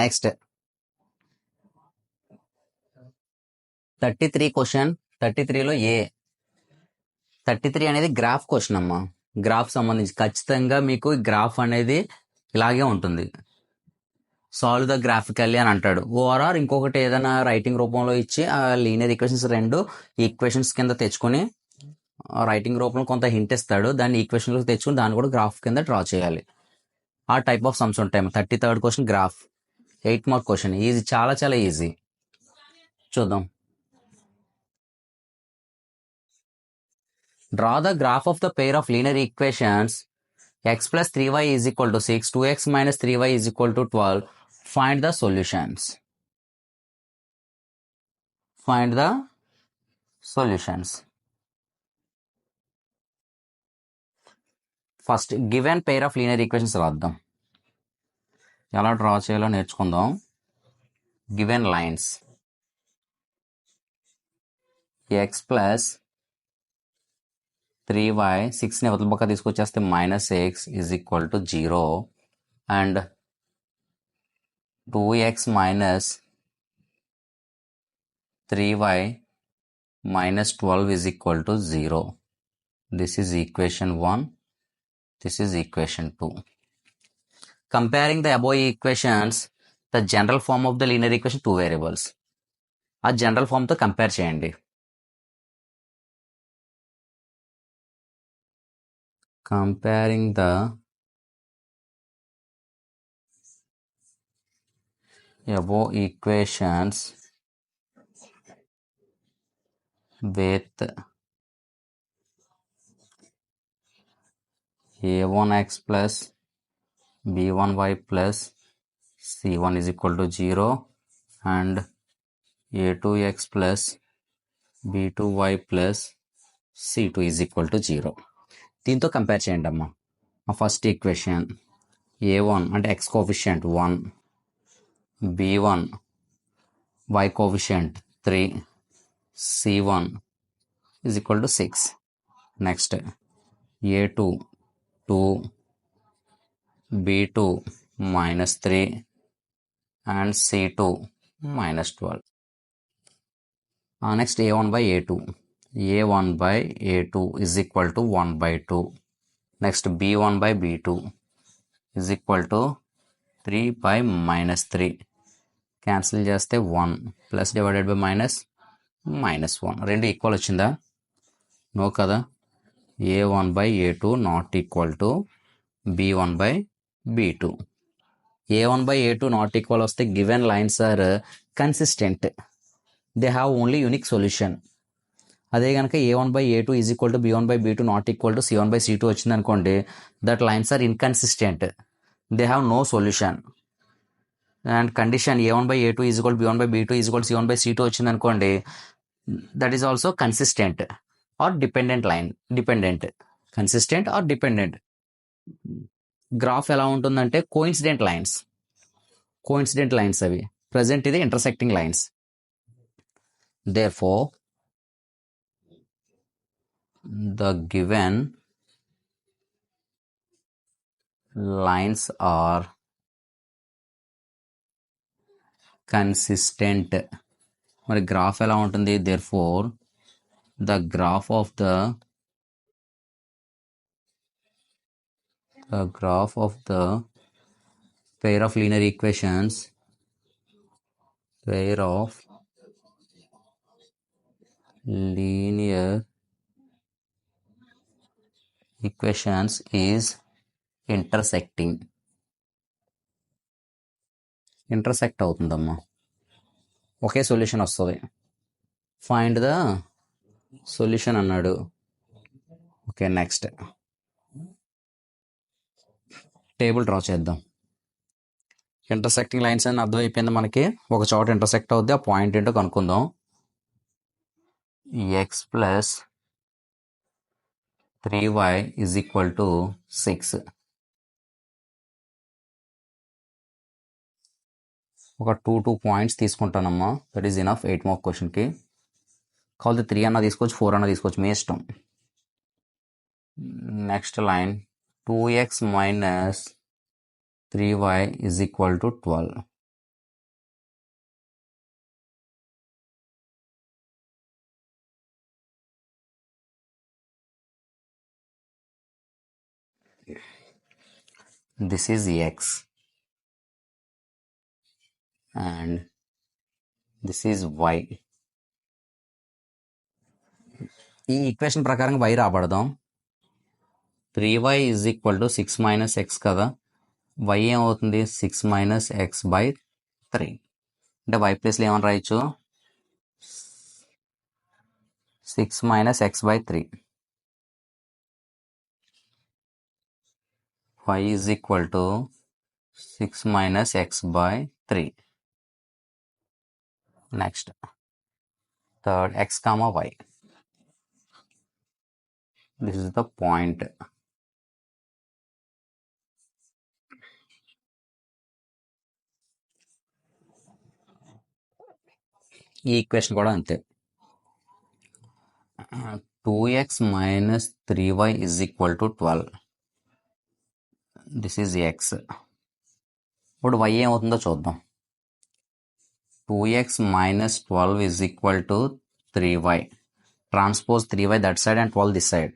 Next 33 question. 33లో 33 అనేది graph question అమ్మా. Graph సంబంధించి ఖచ్చితంగా మీకు గ్రాఫ్ అనేది ఇలాగే ఉంటుంది. సాల్వ్ ద గ్రాఫికల్లీ అని అంటాడు. ఓఆర్ఆర్ ఇంకొకటి ఏదైనా రైటింగ్ రూపంలో ఇచ్చి ఆ లీనియర్ ఈక్వేషన్స్ రెండు ఈక్వేషన్స్ కింద తెచ్చుకొని రైటింగ్ రూపంలో కొంత హింట్ ఇస్తాడు. దాన్ని ఈక్వేషన్లో తెచ్చుకుని దాన్ని కూడా గ్రాఫ్ కింద డ్రా చేయాలి. ఆ టైప్ ఆఫ్ సమ్స్ ఉంటాయి. 33rd question graph, 8 mark question. Easy, చాలా చాలా ఈజీ. చూద్దాం. Draw the graph of the pair of linear equations x plus 3y is equal to 6, 2x minus 3y is equal to 12. Find the solutions. Find the solutions. First given pair of linear equations రాద్దాం. ఎలా draw చేయాలో నేర్చుకుందాం. Given lines X plus 3y, 6ని అవతల పక్క తీసుకొచ్చేస్తే -x is equal to 0 and 2x minus 3y minus 12 is equal to 0. This is equation 1. This is equation 2. Comparing the above equations, the general form of the linear equation, two variables. ఆ general ఫామ్తో compare చేయండి. Comparing the above equations with a1x plus b1y plus c1 is equal to 0 and a2x plus b2y plus c2 is equal to 0. దీంతో compare చేయండి అమ్మా. First equation a1 అంటే x coefficient 1, b1 y coefficient 3, c1 is equal to 6. Next a2 2, b2 -3 and c2 -12. Next a1 by a2. a1 by a2 is equal to 1 by 2. Next b1 by b2 is equal to 3 by -3. Cancel చేస్తే 1 plus divided by -1. రెండు equal వచ్చిందా? No కదా. a1 by a2 not equal to b1 by b2. a1 by a2 not equal వస్తే given lines are consistent, they have only unique solution. అదే కనుక a1 by a2 is equal to b1 by b2 not equal to c1 by c2 వచ్చింది అనుకోండి, that lines are inconsistent, they have no solution. And condition a1 by a2 is equal b1 by b2 is equal c1 by c2 వచ్చింది అనుకోండి, that is also consistent or dependent line. Consistent or dependent. Graph ఎలా ఉంటుందంటే coincident lines అవి. Present ఇది intersecting lines. Therefore, the given lines are consistent. మరి graph ఎలా ఉంటుంది? Therefore, the graph of the pair of linear equations is intersect అవుతుందమ్మా. ఒకే solution వస్తుంది. ఫైండ్ ద సొల్యూషన్ అన్నాడు. ఓకే, నెక్స్ట్ టేబుల్ డ్రా చేద్దాం. ఇంటర్సెక్టింగ్ లైన్స్ అని అర్థమైపోయింది మనకి. ఒక చోట ఇంటర్సెక్ట్ అవుద్ది, ఆ పాయింట్ ఏంటో కనుక్కుందాం. X plus 3y is equal to 6. ఒక 2 పాయింట్స్ తీసుకుంటానమ్మా. దట్ ఈస్ ఇనఫ్ 8 మార్క్ క్వశ్చన్కి. కావాలి 3 అన్న తీసుకోవచ్చు, 4 అన్న తీసుకోవచ్చు, మీ ఇష్టం. Next line 2x minus 3y is equal to 12. this is x and this is y. ఈ ఈక్వేషన్ ప్రకారం y రాబడదాం. 3y is equal to 6 minus x కదా, y ఏమవుతుంది 6 minus x by 3. అంటే y ప్లేస్లో ఏమని రాయొచ్చు 6 minus x by 3. y is equal to 6 minus x by 3. Next, third x comma y. This is the point. ఈ equation కూడా అంతే. 2x minus 3y is equal to 12. This is x. ఇప్పుడు y ఏమవుతుందో చూద్దాం. 2x minus 12 is equal to 3y. Transpose 3y that side and 12 this side.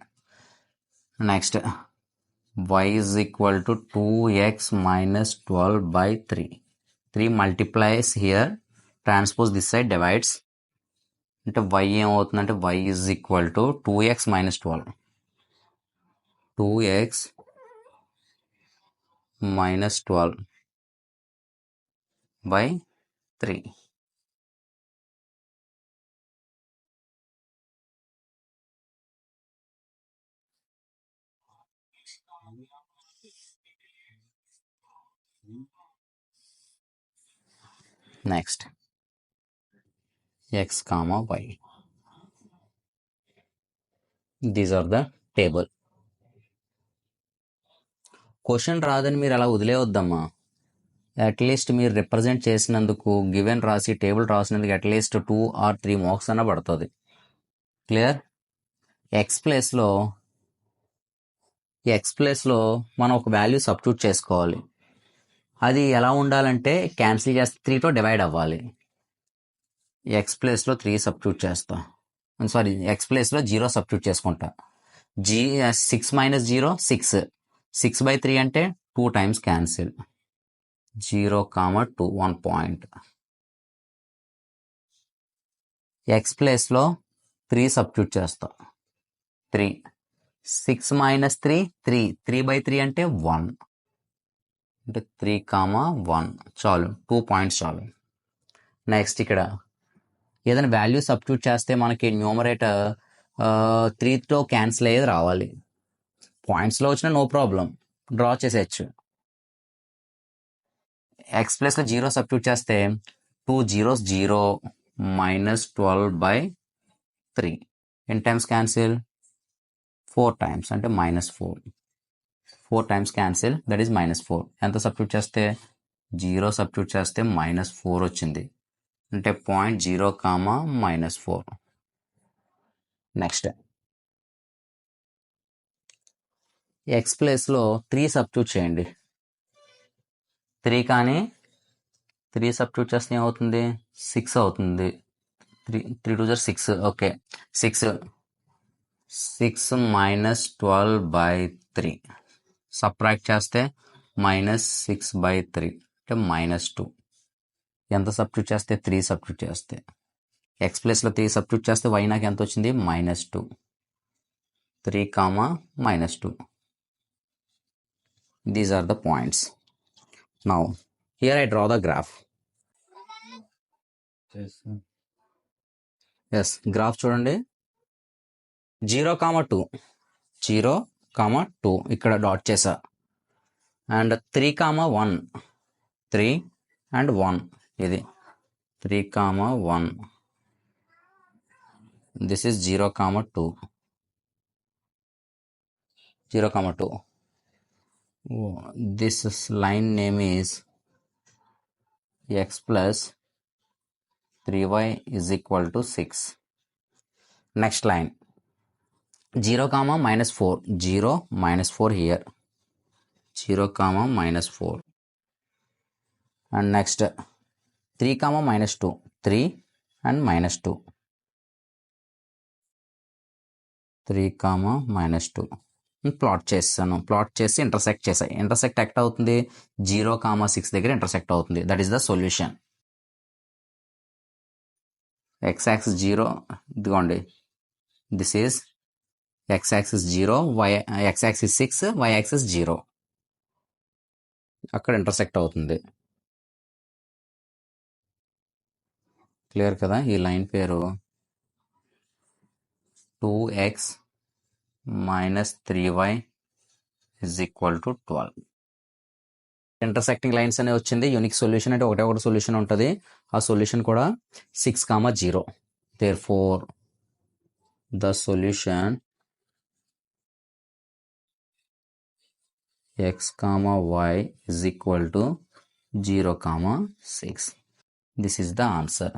Next, y is equal to 2x minus 12 by 3. 3 multiplies here. Transpose this side, divides. అంటే y ఏమవుతుందంటే y is equal to 2x minus 12. 2x minus 12 by 3. Next, x comma y. These are the table. Question రాదని మీరు అలా వదిలేవద్దమ్మా. At least మీరు represent చేసినందుకు given రాసి table రాసినందుకు at least 2 or 3 marks అన్న పడుతుంది. క్లియర్? ఎక్స్ ప్లేస్లో మనం ఒక వాల్యూ సబ్స్టిట్యూట్ చేసుకోవాలి. అది ఎలా ఉండాలంటే క్యాన్సిల్ చేస్తే 3తో డివైడ్ అవ్వాలి. ఎక్స్ ప్లేస్లో 3 సబ్స్టిట్యూట్ చేస్తా. సారీ, ఎక్స్ ప్లేస్లో 0 సబ్స్టిట్యూట్ చేసుకుంటా. 6 minus 0 6. 6 by 3 అంటే 2 times క్యాన్సిల్. 0, 2 1 పాయింట్. ఎక్స్ ప్లేస్లో 3 సబ్స్టిట్యూట్ చేస్తా. 3. 6 minus 3 3. 3 by 3 అంటే 1. అంటే 3, 1 చాలు. 2 పాయింట్స్ చాలు. నెక్స్ట్ ఇక్కడ ఏదైనా వాల్యూ సబ్స్టిట్యూట్ చేస్తే మనకి న్యూమరేటర్ 3తో క్యాన్సిల్ అయ్యేది రావాలి. పాయింట్స్లో వచ్చినా నో ప్రాబ్లం, డ్రా చేసేయచ్చు. ఎక్స్ ప్లేస్లో 0 సబ్స్టిట్యూట్ చేస్తే 2 zeros 0 minus 12 by 3. ఎన్ని టైమ్స్ క్యాన్సిల్? 4 times అంటే -4. 4 times క్యాన్సిల్, దట్ ఈస్ -4. ఎంత సబ్స్టిట్యూట్ చేస్తే 0 సబ్స్టిట్యూట్ చేస్తే -4 వచ్చింది. అంటే 0.0, -4. నెక్స్ట్, ఎక్స్ ప్లేస్లో 3 సబ్స్టిట్యూట్ చేయండి. 3 కానీ 3 సబ్స్టిట్యూట్ చేస్తే ఏమవుతుంది 6 అవుతుంది. 3 2 6. Okay, 6 minus 12 by 3. సబ్ట్రాక్ట్ చేస్తే -6 by 3 అంటే -2. ఎంత సబ్స్టిట్యూట్ చేస్తే 3 సబ్స్టిట్యూట్ చేస్తే. ఎక్స్ ప్లేస్లో 3 సబ్స్టిట్యూట్ చేస్తే y నాకు ఎంత వచ్చింది -2. 3, -2. These are the points. Now, here I draw the graph. Yes, graph చూడండి. 0, 2. 0, 2 ఇక్కడ డాట్ చేసా. అండ్ 3, 1. 3 and 1 ఇది 3, 1. This is 0, 2. 0, 2. This line name is x plus 3y is equal to 6. Next line 0, -4. 0, -4 here. 0, -4. And next 3, -2. 3 and -2. 3, -2. Plot చేస్తాను. Plot చేసి intersect చేసాయి. Intersect ఎక్కడ అవుతుంది? 0,6 దగ్గర ఇంటర్సెక్ట్ అవుతుంది. That is the solution. X axis 0, ఇదిగోండి, this is x axis 0, x axis 6, y axis 0. అక్కడ intersect అవుతుంది. క్లియర్ కదా? ఈ లైన్ పేరు 2x minus 3y is equal to 12. Intersecting lines అనే వచ్చింది. యూనిక్ సొల్యూషన్ అంటే ఒకటే ఒకటి సొల్యూషన్ ఉంటుంది. ఆ సొల్యూషన్ కూడా 6,0. Therefore the solution x, y is equal to 0,6. This is the answer.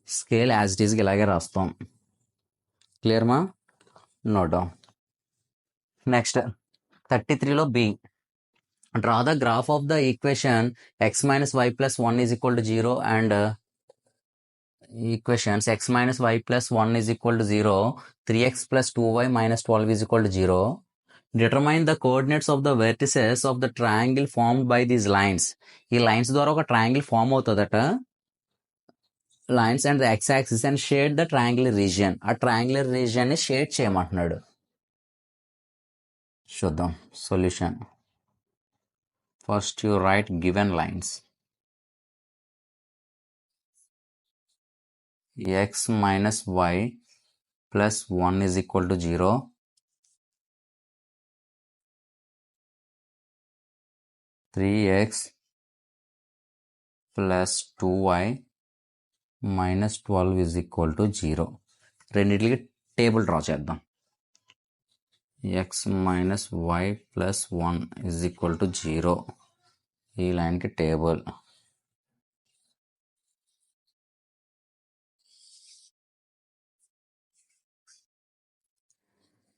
Scale as it ఈస్కి ఇలాగే రాస్తాం. క్లియర్ మా? Note down. నెక్స్ట్ 33లో B. Draw the graph of the equation x minus y plus 1 is equal to 0 and equations x minus y plus 1 is equal to 0, 3x plus 2y minus 12 is equal to 0. Determine the coordinates of the vertices of the triangle formed by these lines. ఈ lines ద్వారా ఒక triangle form అవుతుందట. Lines and the x axis and shade the triangular region. ఆ triangular region ని shade చేయమంటున్నాడు. చూద్దాం solution. First you write given lines. x minus y plus 1 is equal to 0. Three x plus 2y minus 12 is equal to 0. రెండింటికి table draw చేద్దాం. x minus y plus 1 is equal to 0. ఈ లైన్కి table.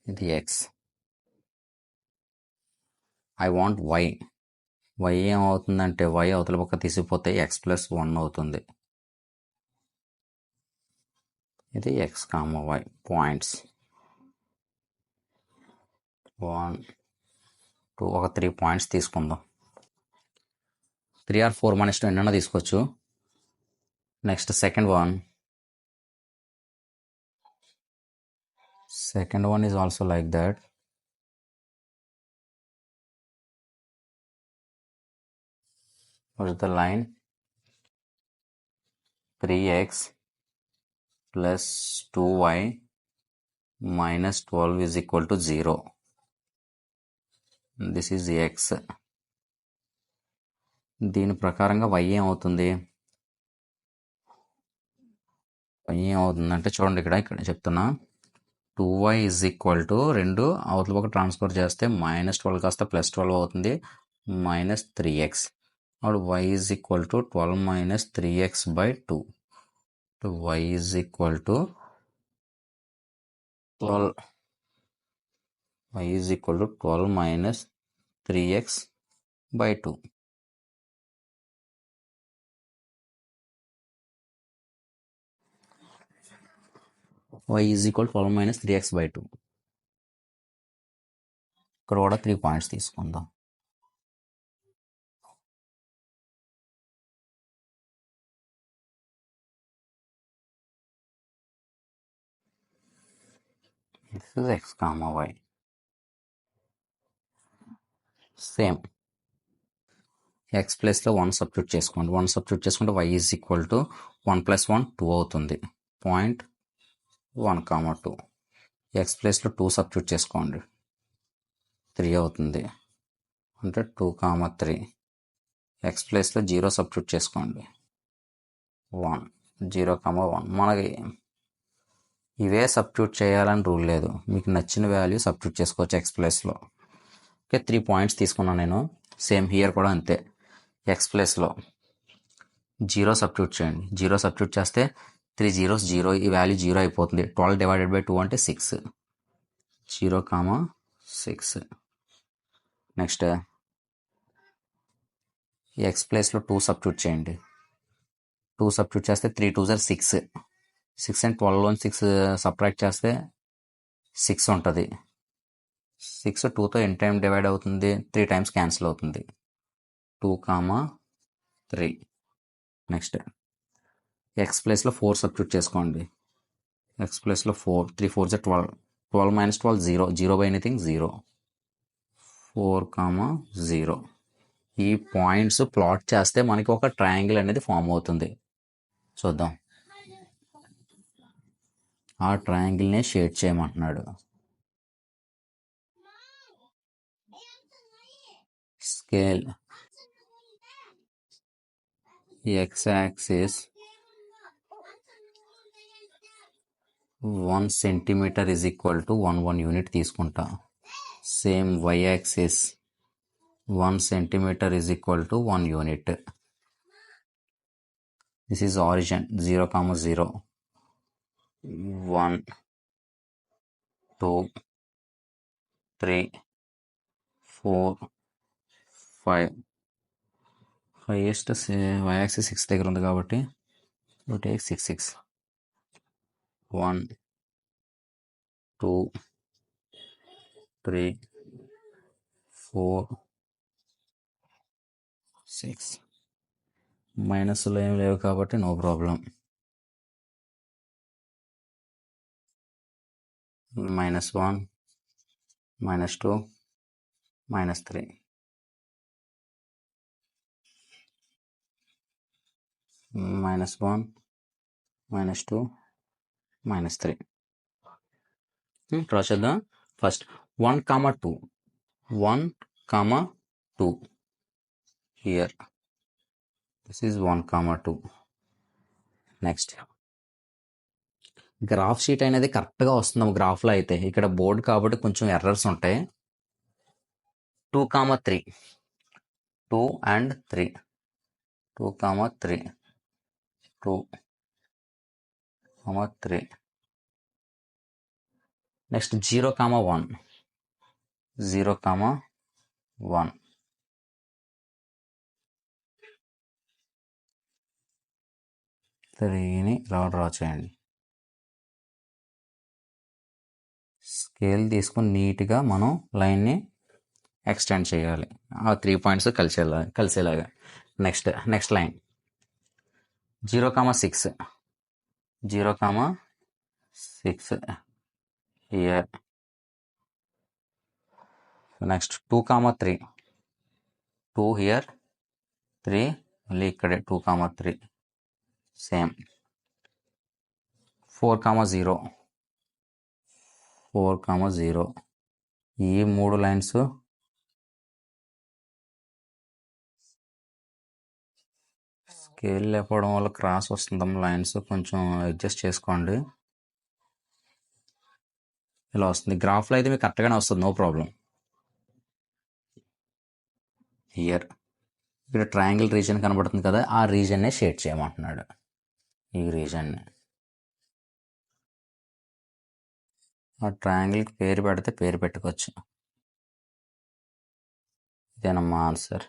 ఇది x. I want y. y ఏమవుతుందంటే y అవతల పక్క తీసిపోతే x plus 1 అవుతుంది. ఇది x, y పాయింట్స్ 1, 2, ఒక 3 పాయింట్స్ తీసుకుందాం. 3 or 4 మన ఇష్టం ఎన్నైనా తీసుకోవచ్చు. Next second one is also like that. what is the line? 3x plus 2y minus 12 is equal to 0. This is x. దీని ప్రకారంగా y ఏమవుతుంది? y ఏమవుతుందంటే చూడండి, ఇక్కడ చెప్తున్నా. 2y is equal to 2 అవతల పక్క ట్రాన్స్ఫర్ చేస్తే -12 కాస్త +12 అవుతుంది, -3x. అప్పుడు y is equal to 12 minus 3x by 2. y is equal to 12. y is equal to 12 minus 3x by 2. y is equal to 12 minus 3x by 2. ఇక్కడ కూడా 3 points తీసుకుందాం. This is x, y. Same x ప్లేస్లో 1 substitute చేసుకోండి. 1 substitute చేసుకుంటే y is equal to 1 + 1 2 అవుతుంది. 0.1, 2. x ప్లేస్లో 2 substitute చేసుకోండి, 3 అవుతుంది. అంటే 2, 3. x ప్లేస్లో 0 సబ్స్టిట్యూట్ చేసుకోండి, 1. 0, 1. మనకి ఇవే సబ్స్టిట్యూట్ చేయాలని రూల్ లేదు. మీకు నచ్చిన వాల్యూ సబ్స్టిట్యూట్ చేసుకోవచ్చు x ప్లేస్లో. ఓకే, 3 పాయింట్స్ తీసుకున్నాను నేను. సేమ్ హియర్ కూడా అంతే. x ప్లేస్లో 0 సబ్స్టిట్యూట్ చేయండి. 0 సబ్స్టిట్యూట్ చేస్తే 3 zeros 0, ఈ వాల్యూ 0 అయిపోతుంది. 12 divided by 2 అంటే 6. 0, 6. నెక్స్ట్ x ప్లేస్లో 2 సబ్స్టిట్యూట్ చేయండి. 2 సబ్స్టిట్యూట్ చేస్తే 3 2s are 6. 6 and 12 6 సబ్ట్రాక్ట్ చేస్తే 6 ఉంటుంది. 6 2తో ఎన్ టైం డివైడ్ అవుతుంది, 3 టైమ్స్ క్యాన్సిల్ అవుతుంది. 2, 3. నెక్స్ట్ ఎక్స్ ప్లేస్లో 4 సబ్స్టిట్యూట్ చేసుకోండి. ఎక్స్ ప్లేస్లో 4, 3 4 12. 12 minus 12 0. 0 by anything 0. 4, 0. ఈ పాయింట్స్ ప్లాట్ చేస్తే మనకి ఒక ట్రయాంగిల్ అనేది ఫామ్ అవుతుంది. చూద్దాం. ఆ ట్రయాంగిల్నే షేడ్ చేయమంటున్నాడు. Scale x axis 1 centimetre is equal to 1 unit తీసుకుంటా. Same y axis 1 centimetre is equal to 1 unit. This is origin 0, 0. 1 2 3 4 5. Highest y axis 6 దగ్గర ఉంది కాబట్టి యూ టేక్ 6 6. 1 2 3 4 6. మైనస్లో ఏం లేవు కాబట్టి నో ప్రాబ్లం. -1 -2 -3. -1 -2 -3. డ్రా చేద్దాం. First 1, 2. 1, 2 here. This is 1, 2. Next graph sheet అనేది కరెక్ట్గా వస్తుంది గ్రాఫ్లో అయితే. ఇక్కడ బోర్డ్ కాబట్టి కొంచెం ఎర్రర్స్ ఉంటాయి. 2, 3. 2 and 3. 2, 3. 2, 3. నెక్స్ట్ 0, 1. 0, 1. ని ఇలా డ్రా చేయండి. స్కేల్ తీసుకుని నీట్గా మనం లైన్ని ఎక్స్టెండ్ చేయాలి. ఆ 3 పాయింట్స్ కలిసేలాగా. Next line 0, 6. 0, 6 here. Next 2, 3. 2 here, 3 మళ్ళీ ఇక్కడే. 2, 3 సేమ్. 4, 0. 4, 0. ఈ 3 లైన్స్ స్కేల్ లేకపోవడం వల్ల క్రాస్ వస్తుందమ్మ. లైన్స్ కొంచెం అడ్జస్ట్ చేసుకోండి. ఇలా వస్తుంది. గ్రాఫ్లో అయితే మీకు కరెక్ట్గానే వస్తుంది, నో ప్రాబ్లం. హియర్ ఇక్కడ ట్రయాంగిల్ రీజన్ కనబడుతుంది కదా, ఆ రీజన్నే షేడ్ చేయమంటున్నాడు. ఈ రీజన్ని ఆ ట్రయాంగిల్కి పేరు పెడితే పేరు పెట్టుకోవచ్చు. ఇదేనమ్మా ఆన్సర్.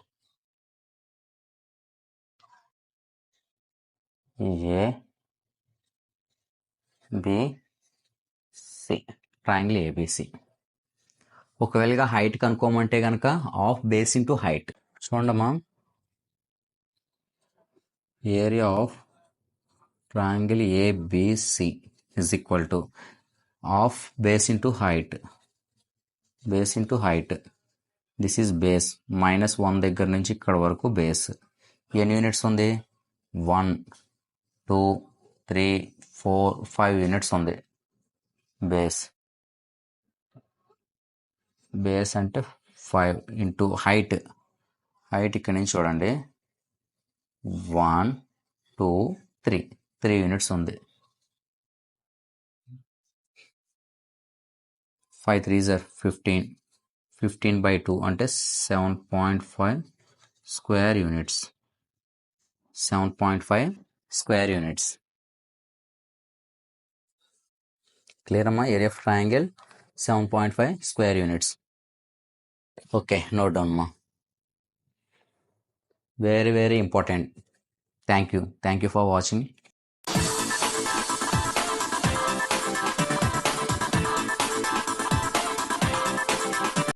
A B C, triangle A B C. ఒకవేళ హైట్ కనుక్కోమంటే కనుక ఆఫ్ బేస్ ఇంటూ హైట్. చూడమ్మా, area of triangle A B C is equal to of base into height. Base into height. This is base. -1 దగ్గర నుంచి ఇక్కడ వరకు బేస్. ఎన్ని యూనిట్స్ ఉంది? 1 2 3 4 5 యూనిట్స్ ఉంది బేస్. బేస్ అంటే 5 ఇంటూ హైట్. హైట్ ఇక్కడ నుంచి చూడండి, 1 2 3 యూనిట్స్ ఉంది. 5 3s are 15. 15/2 అంటే 7.5 square units. 7.5 square units. Clear అమ్మా? Area of triangle 7.5 square units. Okay, note down అమ్మా. Very very important. Thank you for watching.